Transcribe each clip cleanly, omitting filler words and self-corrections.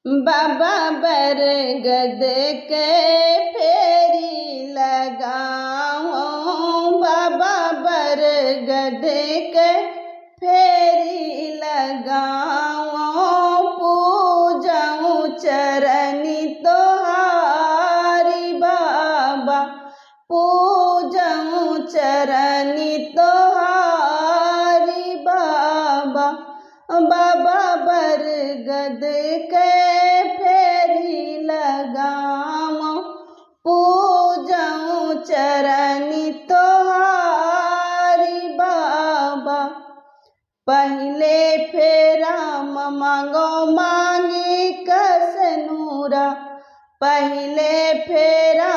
बाबा बरगद के फेरी लगाओ, बाबा बरगद के फेरी लगाओ, पूजाऊं चरनी तोहारी बाबा, पूजाऊं चरनी तोहारी बाबा, बाबा बरगद के फेरी लगाओ, पूजाऊं चरनी तोहारी बाबा। पहले फेरा मांगो मांगी कसनूरा, पहले फेरा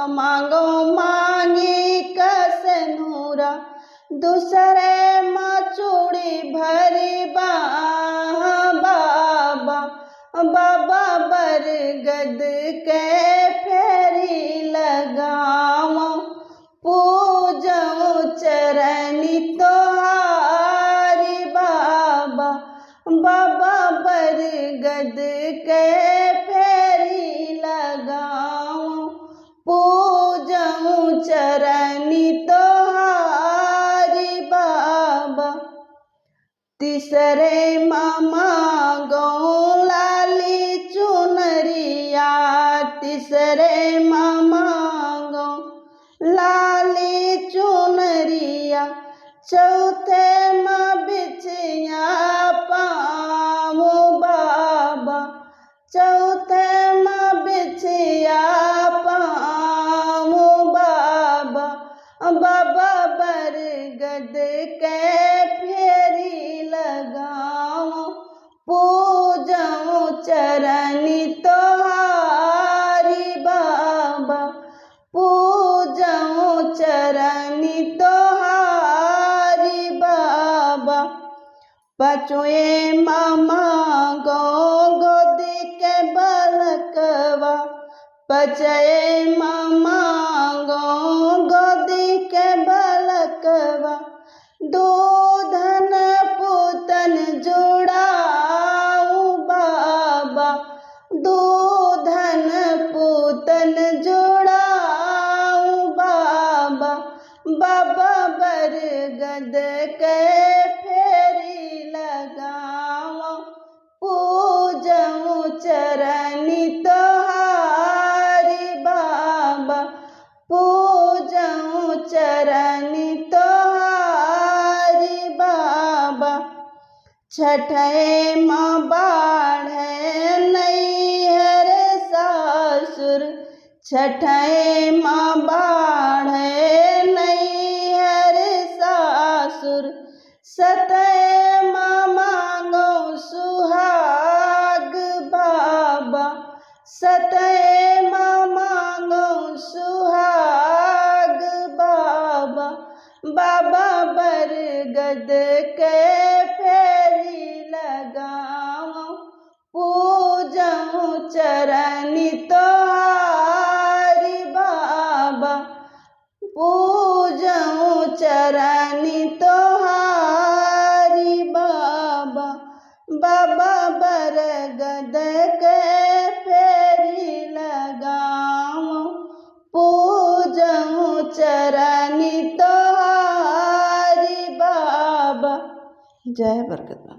मांगो मांगी कसनूरा, दूसरे चूड़ी भरी बाबा, बाबा बरगद के फेरी लगाओ, पूजाऊं चरनी तोहारी बाबा, बाबा बरगद के फेरी लगाओ, पूजाऊं चरनी तोहारी बाबा। तीसरे मांगो लाली चुनरिया, तीसरे मांगो लाली चुनरिया, चौथे बिछिया पाऊं बाबा, चौथे बिछिया पाऊं बाबा, बाबा बरगद के फेरी लगाओ, पूजाऊं चरनी तोहारी बाबा, पूजाऊं चरनी तोहारी बाबा। पाँचवें मांगो गोदी के बलकवा, पाँचवें मांगो गोदी के बलकवा, दूधन पूतन जुड़ाऊं बाबा, दूधन पूतन जुड़ाऊं बाबा, बाबा बरगद के फेरी लगाओ, पूजाऊं चरनी तोहारी बाबा, पूजाऊं चरनी तोहारी बाबा। छठे बाढ़े नैहर सासुर, छठे बाढ़े नैहर सासुर, सतैं मांगो सुहाग बाबा, सतैं मांगो सुहाग बाबा, बाबा बरगद के फेरी लगाओ, पूजाऊं चरनी तोहारी बाबा, पूजाऊं चरनी तोहारी बाबा, बाबा बरगद के फेरी लगाओ, पूजाऊं चरनी तोहारी बाबा। जय बरगद।